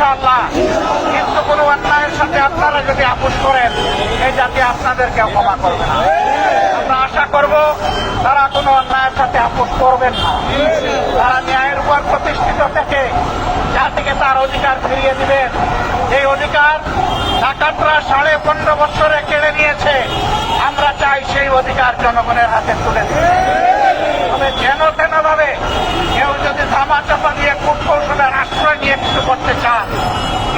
ইনশাআল্লাহ। কিন্তু কোনো অন্যায়ের সাথে আপনারা যদি আপোষ করেন, এই জাতি আপনাদেরকে ক্ষমা করবে না। আমরা আশা করব তারা কোনো অন্যায়ের সাথে আপোষ করবেন না। তারা ন্যায়ের উপর প্রতিষ্ঠিত থেকে জাতিকে তার অধিকার ফিরিয়ে দিবেন। এই অধিকার ডাকাতরা 15.5 বছরে কেড়ে নিয়েছে। আমরা চাই সেই অধিকার জনগণের হাতে তুলে দিতে। তবে যেন তেন ভাবে কেউ যদি ধামাচাপা দিয়ে কূটকৌশলের আশ্রয় নিয়ে কিছু করতে চান,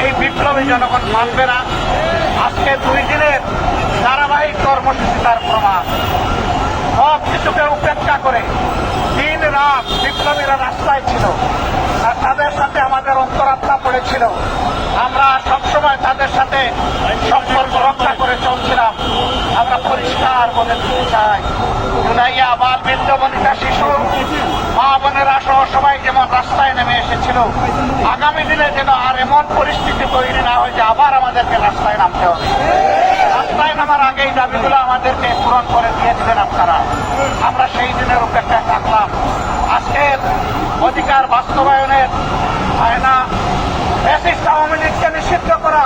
এই বিপ্লবী জনগণ মানবে না। আজকে 2 দিনের ধারাবাহিক কর্মসূচি তার প্রমাণ। সব কিছুকে উপেক্ষা করে দিন রাত বিপ্লবীরা রাস্তায় ছিল, আর তাদের সাথে আমাদের অন্তরাত্মা পড়েছিল। আমরা সবসময় তাদের সাথে সম্পর্ক রক্ষা করে চলছিলাম। আমরা পরিষ্কার বলে দিতে চাই, জুলাইয়া বাল বৃদ্ধ বনিতা শিশু মা বোনেরা সহ সবাই যেমন রাস্তায় নেমে এসেছিল, আগামী দিনে যেন আর এমন পরিস্থিতি তৈরি না হয় যে আবার আমাদেরকে রাস্তায় নামতে হবে। রাস্তায় নামার আগেই দাবিগুলো আমাদেরকে পূরণ করে দিয়ে দিবেন আপনারা। আমরা সেই দিনের অপেক্ষায় থাকলাম। আজকের অধিকার বাস্তবায়নের আয়না ফ্যাসিস্ট আওয়ামী লীগকে নিষিদ্ধ করা,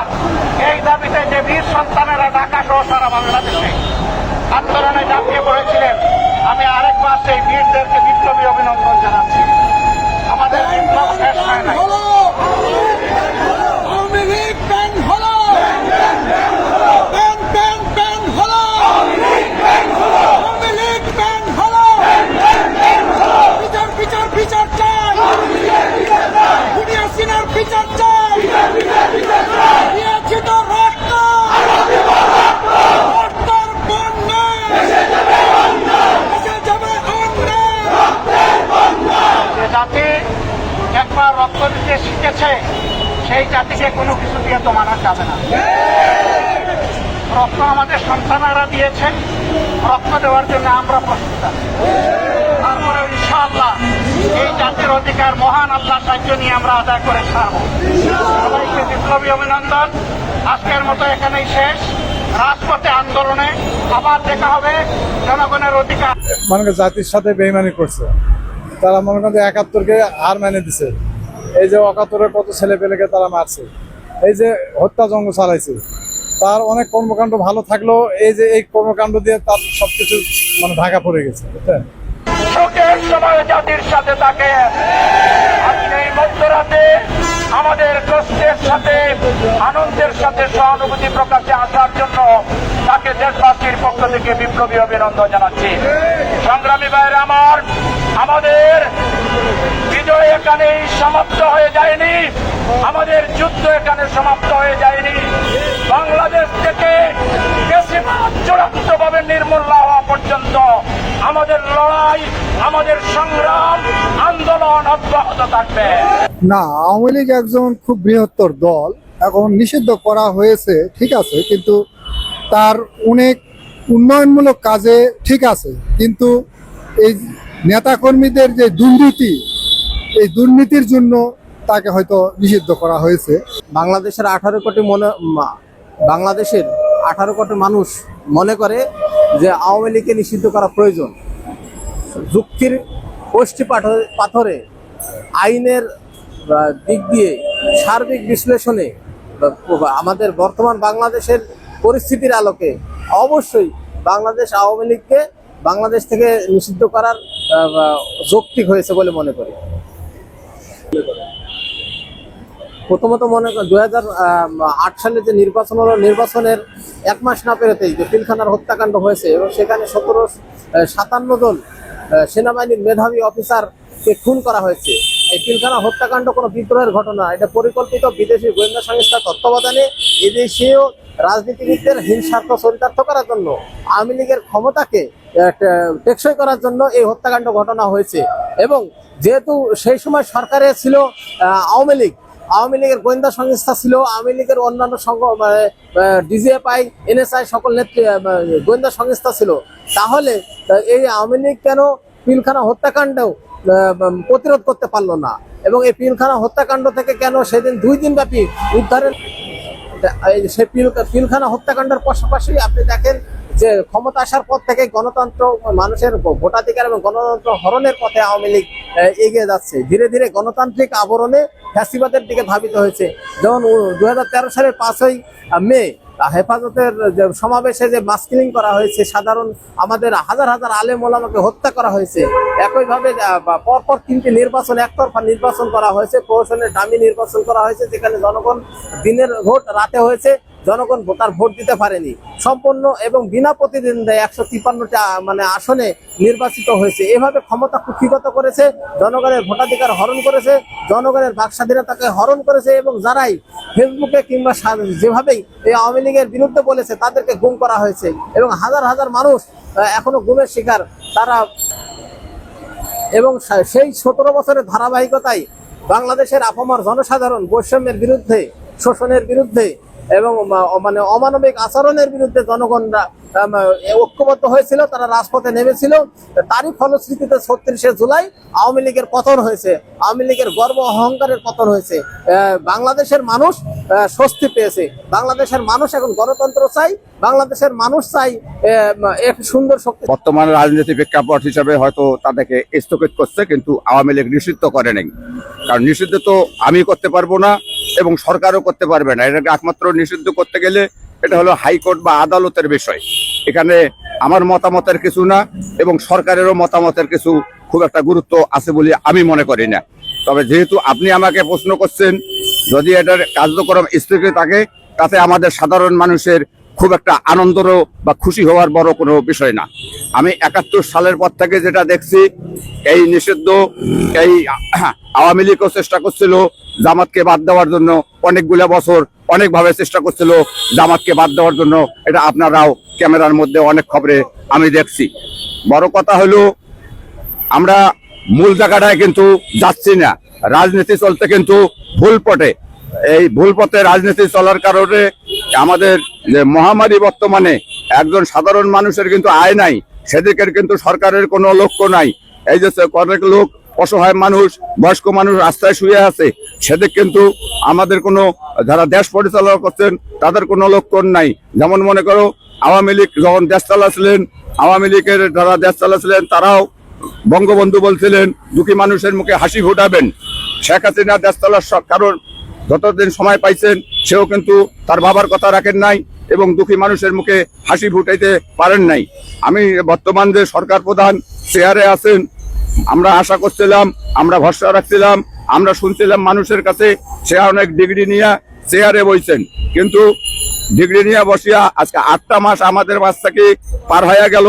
এই দাবিতে যে বীর সন্তানেরা ঢাকা সহ সারা বাংলাদেশে আন্দোলনে ঝাঁপিয়ে পড়েছিলেন, আমি আরেকবার সেই বীরদেরকে বিপ্লবী অভিনন্দন জানাচ্ছি। আমাদের বিপ্লব শেষ হয় নাই। জাতি একবার রক্ত দিতে শিখেছে, সেই জাতিকে কোনো কিছু দিয়ে তো মানা যাবে না। রক্ত আমাদের সন্তানেরা দিয়েছেন, রক্ত দেওয়ার জন্য আমরা প্রস্তুত আছি। তারপরে ইনশাআল্লাহ এই জাতির অধিকার মহান আল্লাহ সাহায্য নিয়ে আমরা আদায় করে ছাড়ব। সবাইকে বিপ্লবী অভিনন্দন। আজকের মতো এখানেই শেষ। রাজপথে আন্দোলনে আবার দেখা হবে। জনগণের অধিকার মনে করেন জাতির সাথে বেইমানি করছে, তারা মনে করেন 71-কে হার মেনে দিছে। এই যে 71-এর কত ছেলে পেলেকে তারা মারছে, এই যে হত্যা জঙ্গ চালাইছে, তার অনেক কর্মকাণ্ড ভালো থাকলেও এই যে এই কর্মকাণ্ড দিয়ে তার সবকিছু মানে ঢাকা পড়ে গেছে, বুঝলেন। শোকের সময় জাতির সাথে থাকে। আজকে এই মধ্যরাতে আমাদের কষ্টের সাথে আনন্দের সাথে সহানুভূতি প্রকাশে আসার জন্য তাকে দেশবাসীর পক্ষ থেকে বিপ্লবী অভিনন্দন জানাচ্ছি। সংগ্রামী ভাইরা আমার, আমাদের বিজয় এখানেই সমাপ্ত হয়ে যায়নি, আমাদের যুদ্ধ এখানে সমাপ্ত হয়ে যায়নি। বাংলাদেশ থেকে বেশিরভাগ চূড়ান্তভাবে নির্মূল না হওয়া পর্যন্ত আমাদের লড়াই, আমাদের সংগ্রাম, আন্দোলন অব্যাহত থাকবে। না, আওয়ামী লীগ একজন খুব বৃহত্তর দল, এখন নিষিদ্ধ করা হয়েছে ঠিক আছে, কিন্তু তার অনেক উন্নয়নমূলক কাজে ঠিক আছে, কিন্তু এই নেতাকর্মীদের যে দুর্নীতি, এই দুর্নীতির জন্য তাকে হয়তো নিষিদ্ধ করা হয়েছে। বাংলাদেশের 18 কোটি মানুষ মনে করে যে আওয়ামী লীগকে নিষিদ্ধ করা প্রয়োজন। যুক্তির কোষ্ঠী পাথরে আইনের দিক দিয়ে সার্বিক বিশ্লেষণে আমাদের বর্তমান বাংলাদেশের পরিস্থিতির আলোকে অবশ্যই বাংলাদেশ আওয়ামী লীগকে বাংলাদেশ থেকে নিষিদ্ধ করার যৌক্তিক হয়েছে বলে মনে করি। প্রথমত মনে করি 2008 সালে যে নির্বাচন হলো, নির্বাচনের 1 মাস না পেরোতেই যে পিলখানার হত্যাকাণ্ড হয়েছে এবং সেখানে 57 জন সেনাবাহিনীর মেধাবী অফিসারকে খুন করা হয়েছে। এই পিলখানা হত্যাকাণ্ড কোনো বিদ্রোহের ঘটনা, এটা পরিকল্পিত বিদেশি গোয়েন্দা সংস্থার তত্ত্বাবধানে এদেশীয় রাজনীতিবিদদের হিংসার্থ চরিতার্থ করার জন্য আওয়ামী লীগের ক্ষমতাকে টেকসই করার জন্য এই হত্যাকাণ্ড ঘটনা হয়েছে। এবং যেহেতু সেই সময় সরকারে ছিল আওয়ামী লীগের গোয়েন্দা সংস্থা ছিল, আওয়ামী লীগের অন্যান্য ডিজিএফআই, এনএসআই সকল গোয়েন্দা সংস্থা ছিল, তাহলে এই আওয়ামী লীগ কেন পিলখানা হত্যাকাণ্ড প্রতিরোধ করতে পারলো না? এবং এই পিলখানা হত্যাকাণ্ড থেকে কেন সেদিন 2 দিন ব্যাপী উদ্ধারের সেই পিলখানা হত্যাকাণ্ডের পাশাপাশি আপনি দেখেন যে ক্ষমতা আসার পর থেকে গণতন্ত্র, মানুষের ভোটাধিকার এবং গণতন্ত্র হরণের পথে আওয়ামী লীগ এগিয়ে যাচ্ছে, ধীরে ধীরে গণতান্ত্রিক আবরণে ফ্যাসিবাদের দিকে ধাবিত হয়েছে। যেমন 2013 সালের 5ই মে হেফাজতের যে সমাবেশে যে মাস্কিলিং করা হয়েছে, সাধারণ আমাদের হাজার হাজার আলেম ওলামাকে হত্যা করা হয়েছে। একইভাবে পরপর 3টি নির্বাচন, একতরফা নির্বাচন করা হয়েছে, প্রহসনের ডামি নির্বাচন করা হয়েছে, যেখানে জনগণ দিনের ভোট রাতে হয়েছে, জনগণ তার ভোট দিতে পারেনি। সম্পূর্ণ এবং বিনা প্রতিদ্বন্দ্বিতায় 153টা মানে আসনে নির্বাচিত হয়েছে। এভাবে ক্ষমতা কুক্ষিগত করেছে, জনগণের ভোটাধিকার হরণ করেছে, জনগণের বাক স্বাধীনতাকে হরণ করেছে, এবং যারাই ফেসবুকে কিংবা যেভাবেই এই আওয়ামী লীগের বিরুদ্ধে বলেছে তাদেরকে গুম করা হয়েছে, এবং হাজার হাজার মানুষ এখনো গুমের শিকার তারা। এবং সেই 17 বছরের ধারাবাহিকতায় বাংলাদেশের আপামর জনসাধারণ বৈষম্যের বিরুদ্ধে, শোষণের বিরুদ্ধে এবং মানে অমানবিক আচরণের বিরুদ্ধে জনগণরা ঐক্যবদ্ধ হয়েছিল, তারা রাজপথে নেমেছিল। তারই ফলশ্রুতিতে 36শে জুলাই আওয়ামী লীগের পতন হয়েছে, আওয়ামী লীগের গর্ব অহংকারের পতন হয়েছে। বাংলাদেশের মানুষ স্বস্তি পেয়েছে, বাংলাদেশের মানুষ এখন গণতন্ত্র চাই, বাংলাদেশের মানুষ চাই এক সুন্দর শক্তি। বর্তমান রাজনীতি প্রেক্ষাপট হিসাবে হয়তো তাদেরকে স্থগিত করছে, কিন্তু আওয়ামী লীগ নিষিদ্ধ করে নেই। কারণ নিষিদ্ধ তো আমি করতে পারবো না এবং সরকারও করতে পারবে না। এটাকে একমাত্র নিষিদ্ধ করতে গেলে এটা হলো হাইকোর্ট বা আদালতের বিষয়। এখানে আমার মতামতের কিছু না, এবং সরকারেরও মতামতের কিছু খুব একটা গুরুত্ব আছে বলে আমি মনে করি না। তবে যেহেতু আপনি আমাকে প্রশ্ন করছেন, যদি এটার কার্যক্রম স্থগিত থাকে, তাতে আমাদের সাধারণ মানুষের খুব একটা আনন্দেরও বা খুশি হওয়ার বড় কোনো বিষয় না। আমি 71 সালের পর থেকে যেটা দেখছি, এই নিষিদ্ধ এই আওয়ামী লীগও চেষ্টা করছিল জামাতকে বাদ দেওয়ার জন্য, অনেকগুলো বছর অনেকভাবে চেষ্টা করছিল জামাতকে বাদ দেওয়ার জন্য। এটা আপনারাও ক্যামেরার মধ্যে অনেক খবরে আমি দেখছি। বড় কথা হলো আমরা মূল জায়গাটায় কিন্তু যাচ্ছি না। রাজনীতি চলতে কিন্তু ভুল পথে, এই ভুল পথে রাজনীতি চলার কারণে আমাদের যে মহামারী, বর্তমানে একজন সাধারণ মানুষের কিন্তু আয় নাই, সেদিকের কিন্তু সরকারের কোনো লক্ষ্য নাই। এই যে অনেক লোক, অসহায় মানুষ, বয়স্ক মানুষ রাস্তায় শুয়ে আছে, সেদিক কিন্তু আমাদের কোনো, যারা দেশ পরিচালনা করছেন তাদের কোনো লক্ষ্য নাই। যেমন মনে করো আওয়ামী লীগ যখন দেশ চালাচ্ছিলেন, আওয়ামী লীগের যারা দেশ চালাচ্ছিলেন তারাও বঙ্গবন্ধু বলছিলেন দুঃখী মানুষের মুখে হাসি ফোটাবেন। শেখ হাসিনা দেশ চালার কারণ যতদিন সময় পাইছেন সেও কিন্তু তার বাবার কথা রাখেন নাই এবং দুঃখী মানুষের মুখে হাসি ফুটাইতে পারেন নাই। আমি বর্তমান যে সরকার প্রধান চেয়ারে আছেন, আমরা আশা করছিলাম, আমরা ভরসা রাখছিলাম, আমরা শুনছিলাম মানুষের কাছে সে অনেক ডিগ্রি নিয়ে চেয়ারে বইছেন, কিন্তু ডিগ্রি নিয়ে বসিয়া আজকে 8টা মাস আমাদের বাচ্চাকে পার হয়ে গেল,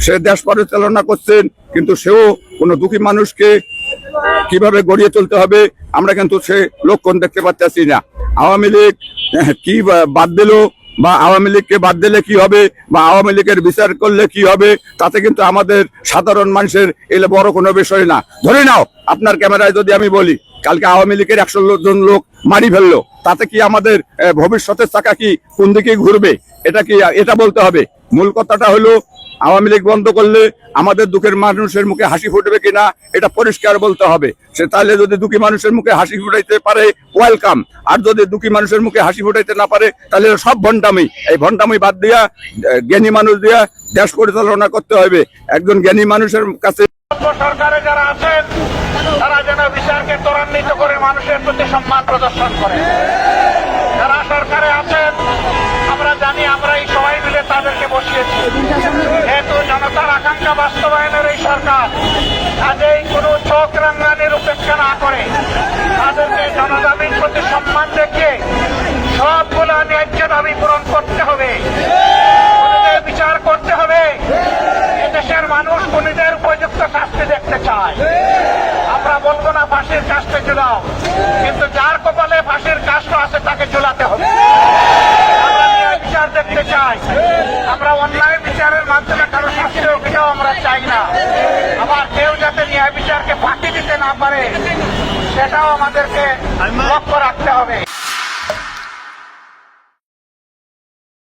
সে দেশ পরিচালনা করছেন, কিন্তু সেও কোনো দুঃখী মানুষকে কিভাবে গড়িয়ে তুলতে হবে আমরা কিন্তু সে লক্ষণ দেখতে পাচ্ছি না। আওয়ামী লীগ কি বাদ দিল, বা আওয়ামী লীগকে বাদ দিলে কি হবে, বা আওয়ামী লীগের বিচার করলে কি হবে, তাতে কিন্তু আমাদের সাধারণ মানুষের এলে বড় কোনো বিষয় না। ধরে নাও আপনার ক্যামেরায় যদি আমি বলি কালকে আওয়ামী লীগের 100 জন লোক মারি ফেললো, তাতে কি আমাদের ভবিষ্যতের চাকা কি কোন দিকে ঘুরবে, এটা কি এটা বলতে হবে। মূল কথাটা হলো আওয়ামী লীগ বন্ধ করলে আমাদের দুঃখের মানুষের মুখে হাসি ফুটবে কিনা এটা পরিষ্কার বলতে হবে। সে তাহলে যদি দুঃখী মানুষের মুখে হাসি ফুটাইতে পারে ওয়েলকাম, আর যদি দুঃখী মানুষের মুখে হাসি ফুটাইতে না পারে তাহলে সব ভণ্ডামি, এই ভণ্ডামি বাদ দিয়া জ্ঞানী মানুষ দিয়া দেশ পরিচালনা করতে হবে। একজন জ্ঞানী মানুষের কাছে সরকারে যারা আছেন তারা যেন বিচারকে ত্বরান্বিত করে মানুষের প্রতি সম্মান প্রদর্শন করে। যারা সরকারে আছেন আমরা জানি, আমরা এই সবাই মিলে তাদেরকে বসিয়েছি, যেহেতু জনতার আকাঙ্ক্ষা বাস্তবায়নের এই সরকার, কাজেই কোনো চোখ রাঙানির উপেক্ষা না করে তাদেরকে জনদাবির প্রতি সম্মান দেখিয়ে সবগুলো ন্যায্য দাবি পূরণ করতে হবে, খুনিদের বিচার করতে হবে। এদেশের মানুষ খুনিদের উপযুক্ত শাস্তি দেখতে চায়। আমরা বলবো না ফাঁসির কাস্টে ঝুলাও, কিন্তু যার কপালে ফাঁসির কাস্ট আছে তাকে ঝুলাতে হবে। আমরা ন্যায় বিচার দেখতে চাই, আমরা অন্যায় বিচারের মাধ্যমে কারো শাস্তি হোক এটাও আমরা চাই না। আবার কেউ যাতে ন্যায় বিচারকে ফাঁকি দিতে না পারে সেটাও আমাদেরকে লক্ষ্য রাখতে হবে।